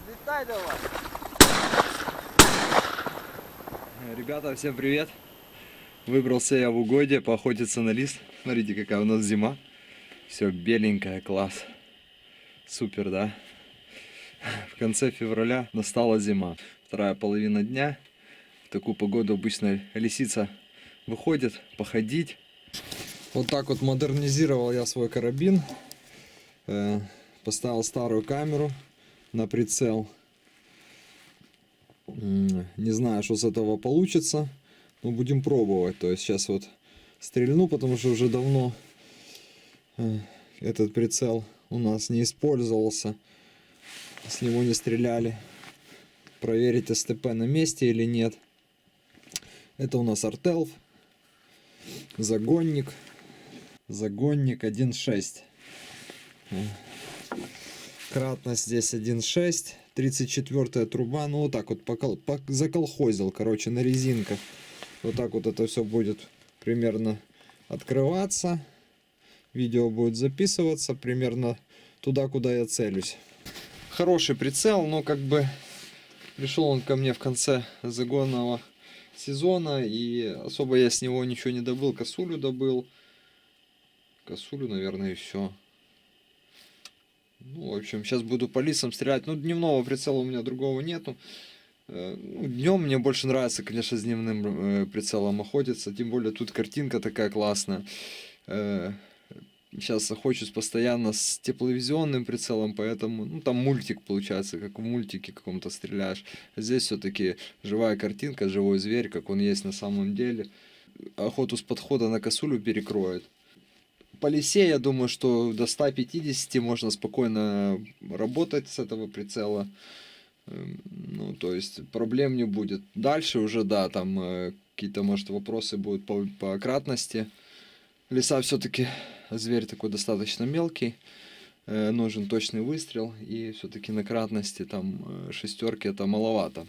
Слетай давай. Ребята, всем привет! Выбрался я в угодье поохотиться на лис. Смотрите, какая у нас зима. Все беленькое, класс. Супер, да? В конце февраля настала зима. Вторая половина дня. В такую погоду обычно лисица выходит походить. Вот так вот модернизировал я свой карабин. Поставил старую камеру на прицел. Не знаю, что с этого получится, но будем пробовать. То есть сейчас вот стрельну, потому что уже давно этот прицел у нас не использовался. С него не стреляли. Проверить СТП на месте или нет. Это у нас Артелф. Загонник. Загонник 1.6. Кратность здесь 1.6. 34-я труба. Ну вот так вот заколхозил, короче, на резинках. Вот так вот это все будет примерно открываться. Видео будет записываться примерно туда, куда я целюсь. Хороший прицел, но как бы пришел он ко мне в конце загонного сезона. И особо я с него ничего не добыл. Косулю добыл. Косулю, наверное, и все. Ну, в общем, сейчас буду по лисам стрелять. Ну, дневного прицела у меня другого нету. Днем мне больше нравится, конечно, с дневным прицелом охотиться. Тем более тут картинка такая классная. Сейчас охочусь постоянно с тепловизионным прицелом, поэтому, ну, там мультик получается, как в мультике каком-то стреляешь. Здесь все-таки живая картинка, живой зверь, как он есть на самом деле. Охоту с подхода на косулю перекроет. По лисе, я думаю, что до 150 можно спокойно работать с этого прицела. Ну, то есть проблем не будет. Дальше уже, да, там какие-то, может, вопросы будут по кратности. Лиса все-таки зверь такой достаточно мелкий. Нужен точный выстрел. И все-таки на кратности там шестерки это маловато.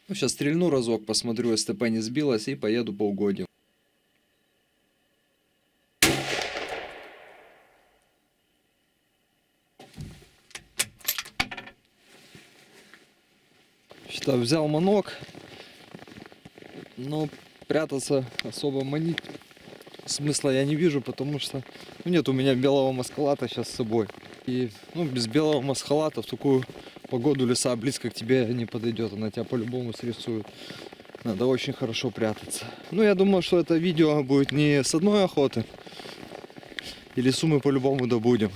Ну, сейчас стрельну разок, посмотрю, СТП не сбилась, и поеду по угодью. Что, взял манок, но прятаться особо смысла я не вижу, потому что нет у меня белого маскалата сейчас с собой. И без белого маскалата в такую погоду лиса близко к тебе не подойдет, она тебя по-любому срисует. Надо очень хорошо прятаться. Ну, я думаю, что это видео будет не с одной охоты, и лису мы по-любому добудем.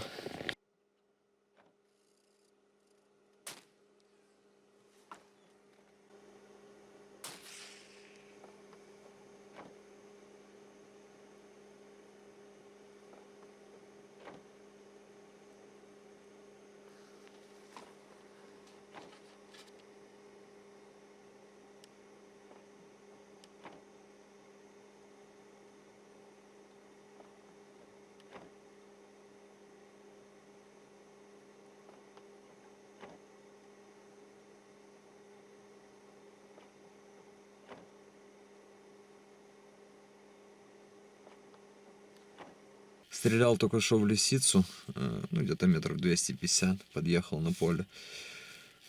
Стрелял только что в лисицу, ну где-то метров 250, подъехал на поле.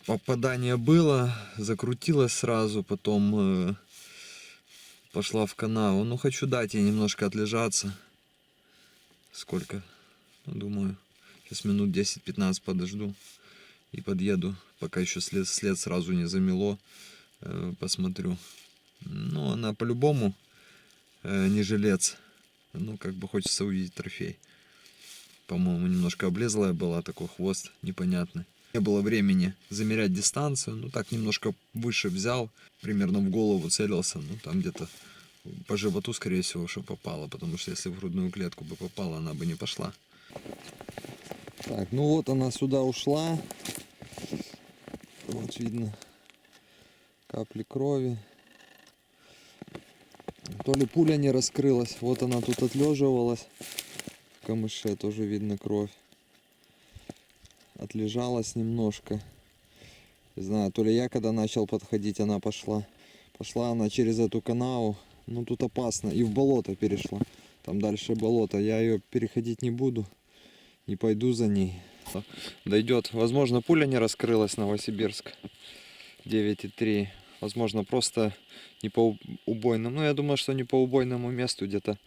Попадание было, закрутилось сразу, потом пошла в канаву. Ну, хочу дать ей немножко отлежаться. Сколько? Ну, думаю, сейчас минут 10-15 подожду и подъеду, пока еще след сразу не замело. Посмотрю. Ну, она по-любому не жилец. Ну, как бы хочется увидеть трофей. По-моему, немножко облезлая была, такой хвост непонятный. Не было времени замерять дистанцию. Ну, так немножко выше взял, примерно в голову целился. Ну, там где-то по животу, скорее всего, что попало. Потому что если в грудную клетку бы попала, она бы не пошла. Так, ну вот она сюда ушла. Вот видно капли крови. То ли пуля не раскрылась. Вот она тут отлеживалась. В камыше тоже видно кровь. Отлежалась немножко. Не знаю, то ли я когда начал подходить, она пошла. Пошла она через эту канаву Ну тут опасно. И в болото перешла. Там дальше болото. Я ее переходить не буду. Не пойду за ней. Дойдет. Возможно, пуля не раскрылась, Новосибирск. 9,3. Возможно, просто не по убойному. Ну, я думаю, что не по убойному месту, где-то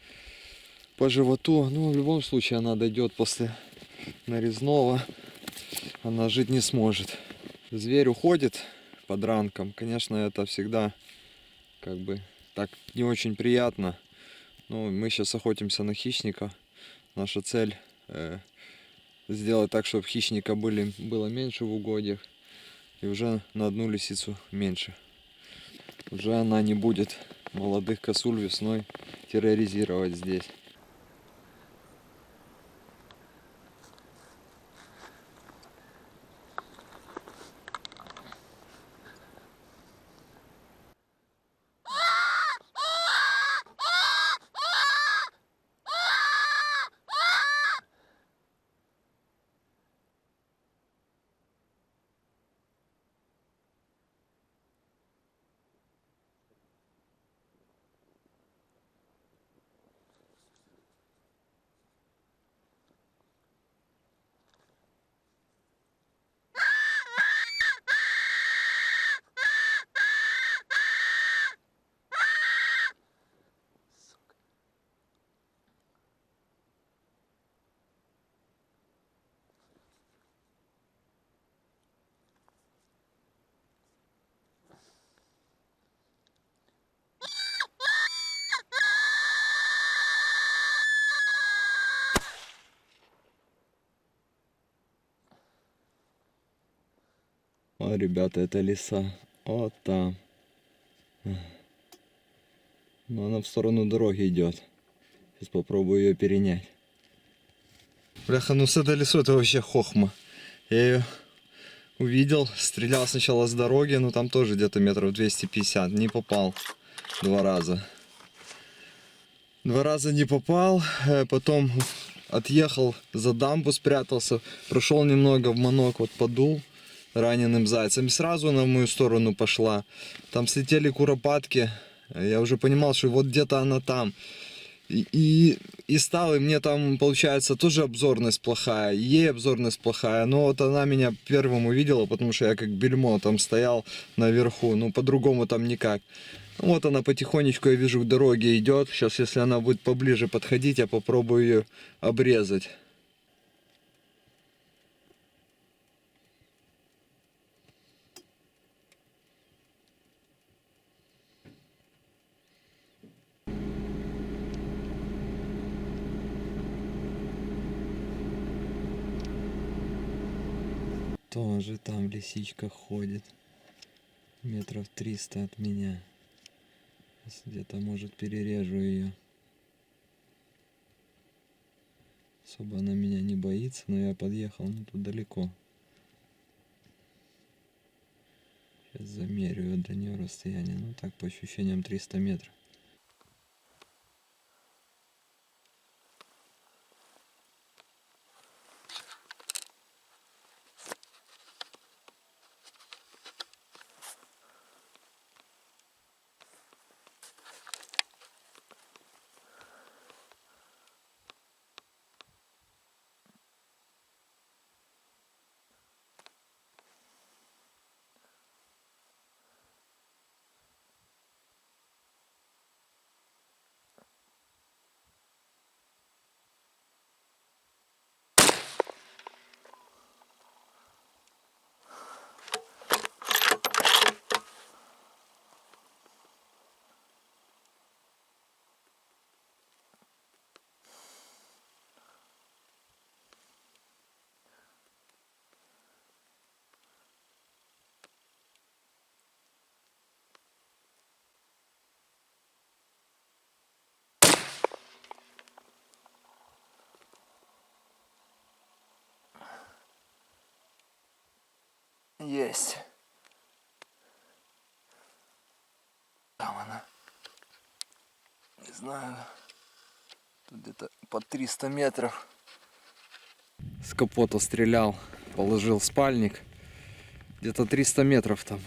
по животу. Ну, в любом случае, она дойдет после нарезного. Она жить не сможет. Зверь уходит под ранком. Конечно, это всегда как бы так не очень приятно. Но мы сейчас охотимся на хищника. Наша цель сделать так, чтобы хищника было меньше в угодьях. И уже на одну лисицу меньше. Уже она не будет молодых косуль весной терроризировать здесь. О, ребята, это лиса. Вот там. Но она в сторону дороги идет. Сейчас попробую ее перенять. Бляха, ну с этой лисой это вообще хохма. Я ее увидел, стрелял сначала с дороги, но там тоже где-то метров 250. Не попал 2 раза. 2 раза не попал, потом отъехал за дамбу, спрятался, прошел немного в манок, вот подул раненым зайцем. И сразу она в мою сторону пошла. Там слетели куропатки. Я уже понимал, что вот где-то она там. И стал, и мне там, получается, тоже обзорность плохая, ей обзорность плохая. Но вот она меня первым увидела, потому что я как бельмо там стоял наверху. Ну, по-другому там никак. Вот она потихонечку, я вижу, к дороге идет. Сейчас, если она будет поближе подходить, я попробую ее обрезать. Тоже там лисичка ходит. Метров 300 от меня. Где-то, может, перережу ее. Особо она меня не боится, но я подъехал, ну тут далеко. Сейчас замерю до нее расстояние. Ну так, по ощущениям, 300 метров. Есть. Там она. Не знаю. Где-то под 300 метров. С капота стрелял. Положил спальник. Где-то 300 метров там.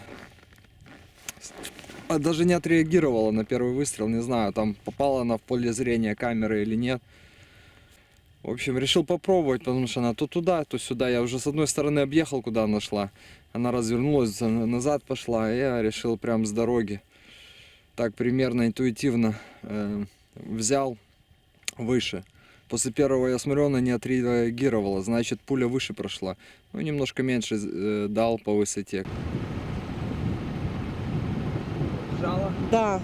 даже не отреагировала на первый выстрел, не знаю, там попала она в поле зрения камеры или нет. В общем, решил попробовать, потому что она то туда, то сюда. Я уже с одной стороны объехал, куда она шла. Она развернулась, назад пошла, и я решил прям с дороги. Так примерно интуитивно взял выше. После первого я смотрел, она не отреагировала, значит пуля выше прошла. Ну, немножко меньше дал по высоте. Жало? Да.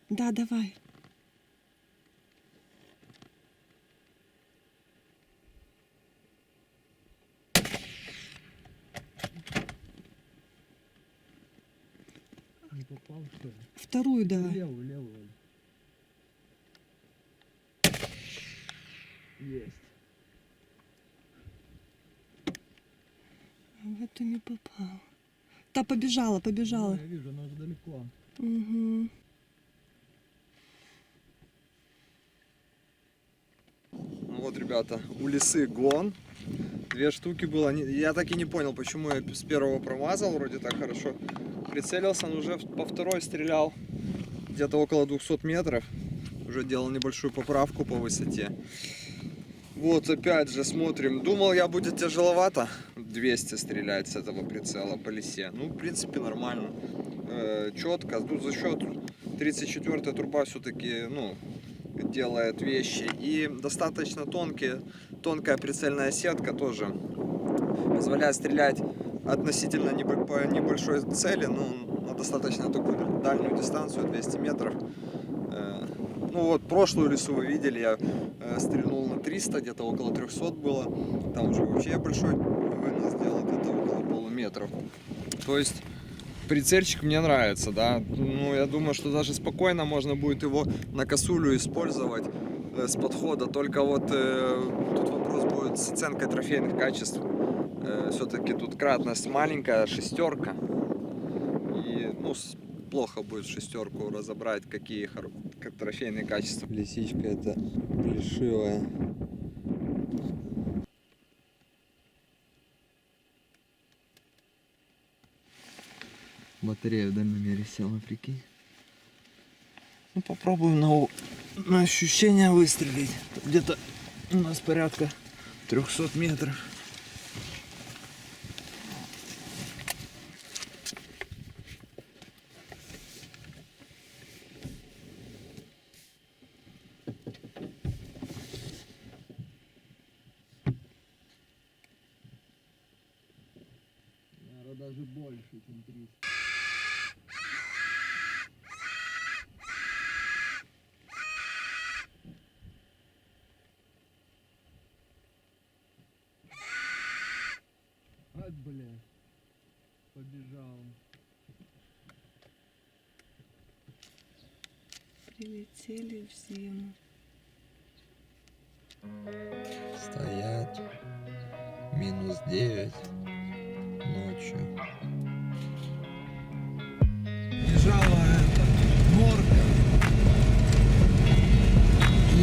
Да, давай. Не попал, что ли? Вторую давай. Левую. Есть. В эту не попал. Да, побежала. Я вижу, она уже далеко. Угу. Ну вот, ребята, у лисы гон. 2 штуки было. Я так и не понял, почему я с первого промазал, вроде так хорошо прицелился, но уже по второй стрелял где-то около 200 метров. Уже делал небольшую поправку по высоте. Вот опять же смотрим. Думал, я будет тяжеловато 200 стрелять с этого прицела по лисе. Ну, в принципе, нормально. Четко. Тут за счет 34-я труба все-таки, ну, делает вещи. И достаточно тонкая прицельная сетка тоже позволяет стрелять относительно по небольшой цели, но на достаточно такую дальнюю дистанцию, 200 метров. Ну вот, прошлую лису вы видели, я стрельнул на 300, где-то около 300 было. Там уже вообще большой вынос сделал, где-то около полуметров. То есть прицельчик мне нравится, да. Ну, я думаю, что даже спокойно можно будет его на косулю использовать с подхода. Только вот тут вопрос будет с оценкой трофейных качеств. Все-таки тут кратность маленькая, 6. И, ну, плохо будет в 6 разобрать, какие трофейные качества. Лисичка это плешивая. Батарея в дальномере села, прикинь. Ну, попробуем на ощущение выстрелить. Где-то у нас порядка 300 метров. Наверное, даже больше, чем 300. Ай, бля, побежал. Прилетели в зиму. Стоять. -9 ночью. Бежала норка. И у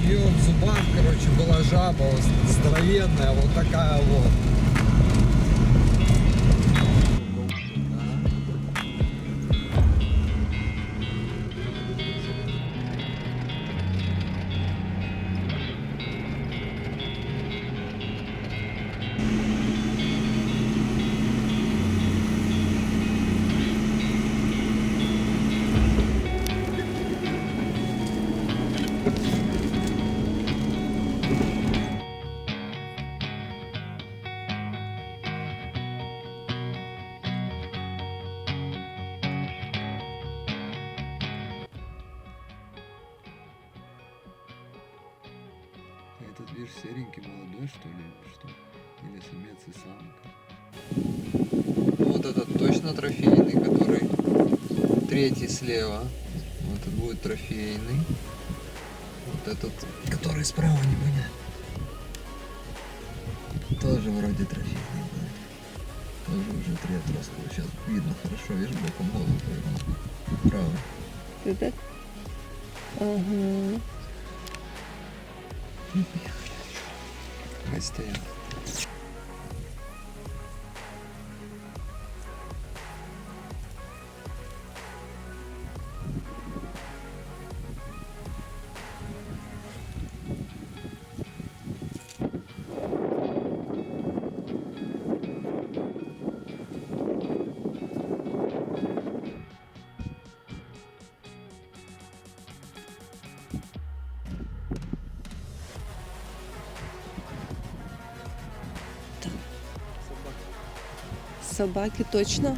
нее в зубах, короче, была жаба здоровенная, вот такая вот. Этот, видишь, серенький, молодой, что ли, что? Или самец и самка? Вот этот точно трофейный, который 3-й слева. Вот этот будет трофейный. Вот этот, который справа, не понятно. Тоже вроде трофейный будет. Тоже уже 3 отростка. Сейчас видно хорошо, видишь, боком голову повернул. Право. Это? Ага. Мы стоим. Собаки точно?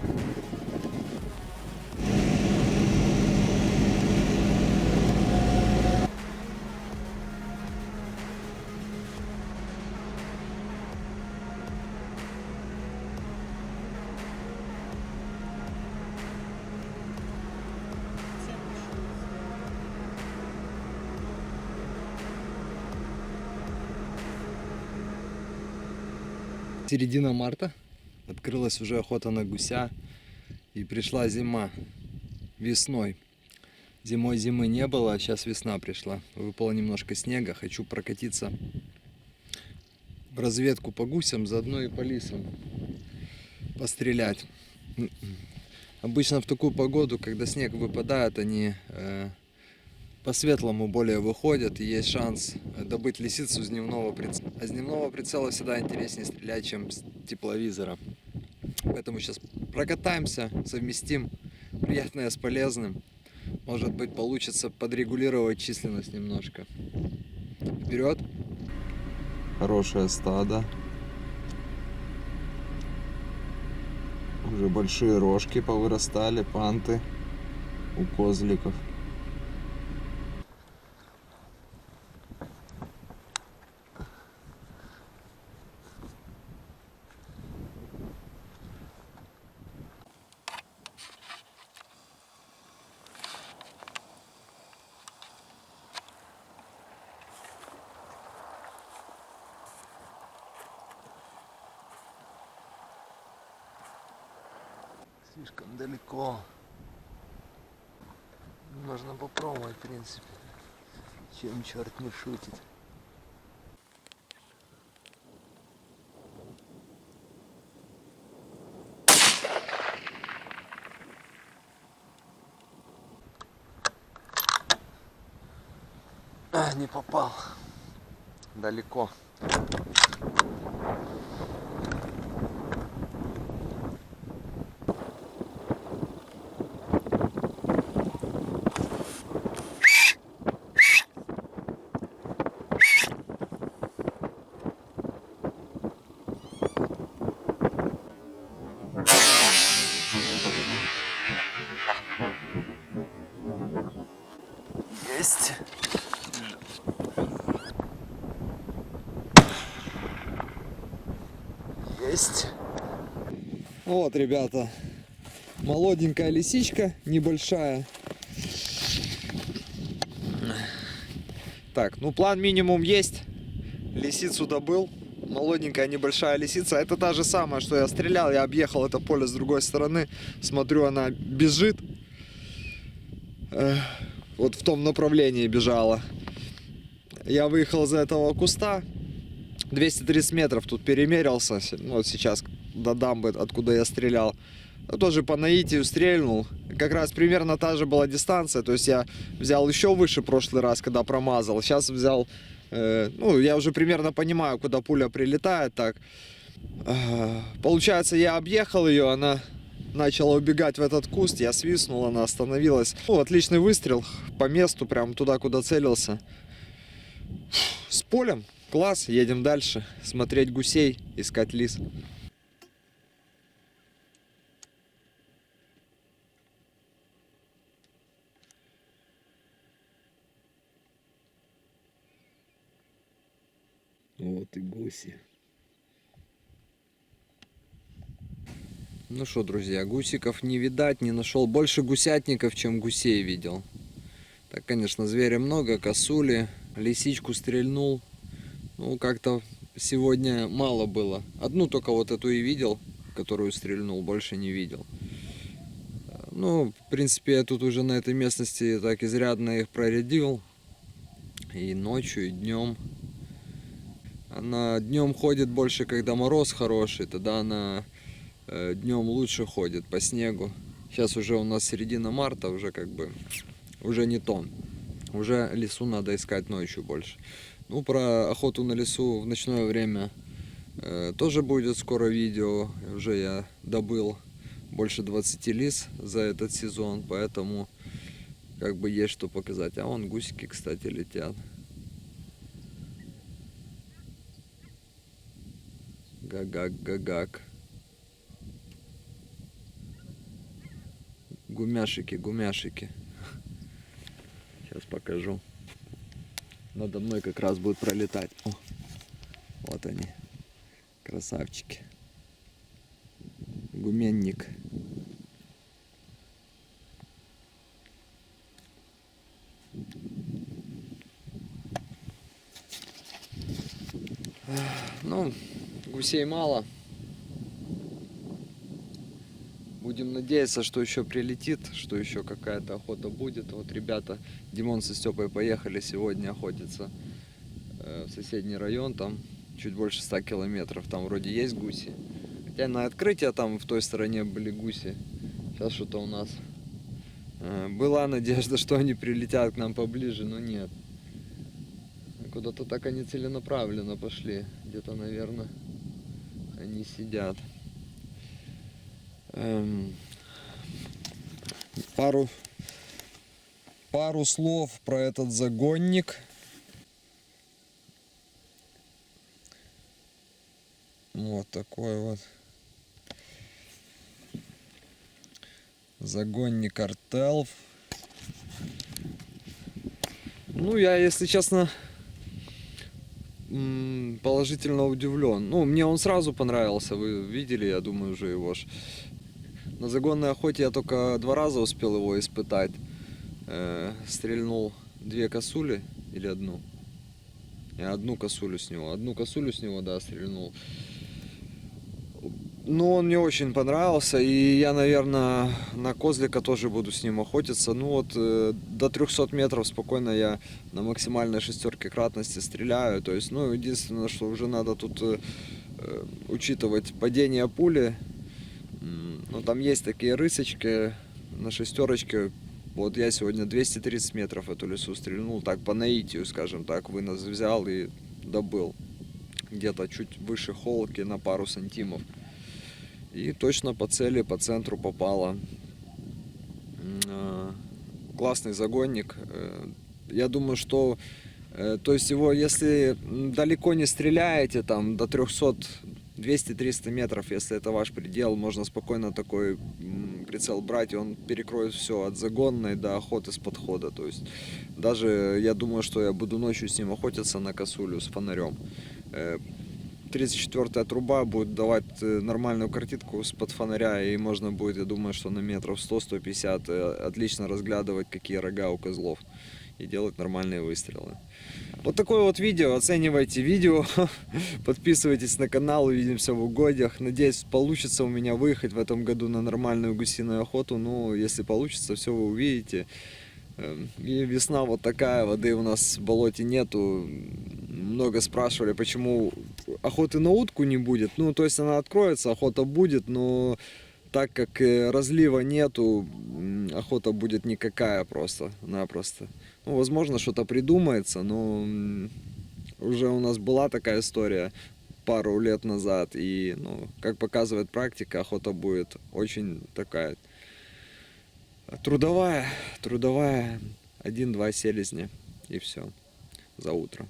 Середина марта. Открылась уже охота на гуся. И пришла зима. Весной. Зимой зимы не было, а сейчас весна пришла. Выпало немножко снега. Хочу прокатиться в разведку по гусям, заодно и по лисам. Пострелять. Обычно в такую погоду, когда снег выпадает, они по-светлому более выходят, и есть шанс добыть лисицу с дневного прицела. А с дневного прицела всегда интереснее стрелять, чем с тепловизора. Поэтому сейчас прокатаемся, совместим приятное с полезным. Может быть, получится подрегулировать численность немножко. Вперед! Хорошее стадо. Уже большие рожки повырастали, панты у козликов. Слишком далеко. Можно попробовать, в принципе. Чем черт не шутит. Не попал. Далеко. Есть. Есть. Вот, ребята, молоденькая лисичка, небольшая. Так, ну план минимум есть. Лисицу добыл. Молоденькая небольшая лисица. Это та же самая, что я стрелял. Я объехал это поле с другой стороны. Смотрю, она бежит. Вот в том направлении бежала. Я выехал за этого куста. 230 метров тут перемерился. Ну, вот сейчас до дамбы, откуда я стрелял. Тоже по наитию стрельнул. Как раз примерно та же была дистанция. То есть я взял еще выше прошлый раз, когда промазал. Сейчас взял... ну, я уже примерно понимаю, куда пуля прилетает. Так. Получается, я объехал ее, она начала убегать в этот куст. Я свистнул, она остановилась. Ну, отличный выстрел по месту, прям туда, куда целился. С полем. Класс, едем дальше. Смотреть гусей, искать лис. Вот и гуси. Ну что, друзья, гусиков не видать, не нашел. Больше гусятников, чем гусей видел. Так, конечно, зверя много, косули. Лисичку стрельнул. Ну, как-то сегодня мало было. Одну только вот эту и видел. которую стрельнул, больше не видел. Ну, в принципе, я тут уже на этой местности так изрядно их прорядил. И ночью, и днем. Она днем ходит больше, когда мороз хороший, тогда она днем лучше ходит по снегу. Сейчас уже у нас середина марта, уже как бы уже не то. Уже лесу надо искать ночью больше. Ну, про охоту на лесу в ночное время тоже будет скоро видео. Уже я добыл больше 20 лис за этот сезон, поэтому как бы есть что показать. А вон гусики, кстати, летят. Гагак. Гумяшики. Сейчас покажу. Надо мной как раз будет пролетать. О, вот они. Красавчики. Гуменник. Ну, гусей мало. Будем надеяться, что еще прилетит, что еще какая-то охота будет. Вот ребята, Димон со Степой поехали сегодня охотиться в соседний район, там чуть больше 100 километров, там вроде есть гуси. Хотя на открытие там в той стороне были гуси. Сейчас что-то у нас была надежда, что они прилетят к нам поближе, но нет. Куда-то так они целенаправленно пошли. Где-то, наверное, они сидят. Пару слов про этот загонник. Вот такой вот загонник Артелв. Ну, я, если честно, положительно удивлен. Ну, мне он сразу понравился, вы видели, я думаю, уже его ж. На загонной охоте я только 2 раза успел его испытать. Стрельнул 2 косули или 1. Я 1 косулю с него. 1 косулю с него, да, стрельнул. Ну, он мне очень понравился, и я, наверное, на козлика тоже буду с ним охотиться. Ну вот, до 300 метров спокойно я на максимальной 6 кратности стреляю. То есть, ну, единственное, что уже надо тут учитывать падение пули. Ну, там есть такие рысочки на 6. Вот я сегодня 230 метров эту лесу стрельнул, так по наитию, скажем так, вынос взял и добыл. Где-то чуть выше холки на пару сантимов. И точно по цели, по центру попало. Классный загонник. Я думаю, что то есть его, если далеко не стреляете, там до 300, 200-300 метров, если это ваш предел, можно спокойно такой прицел брать, и он перекроет все от загонной до охоты с подхода. То есть даже я думаю, что я буду ночью с ним охотиться на косулю с фонарем. 34-я труба будет давать нормальную картинку с-под фонаря, и можно будет, я думаю, что на метров 100-150 отлично разглядывать, какие рога у козлов, и делать нормальные выстрелы. Вот такое вот видео. Оценивайте видео, подписывайтесь на канал, увидимся в угодьях. Надеюсь, получится у меня выехать в этом году на нормальную гусиную охоту. Ну, если получится, все вы увидите. И весна вот такая, воды у нас в болоте нету. Много спрашивали, почему охоты на утку не будет. Ну, то есть она откроется, охота будет, но так как разлива нету, охота будет никакая просто-напросто. Ну, возможно, что-то придумается, но уже у нас была такая история пару лет назад. И, ну, как показывает практика, охота будет очень такая трудовая, 1-2 селезня, и все, за утро.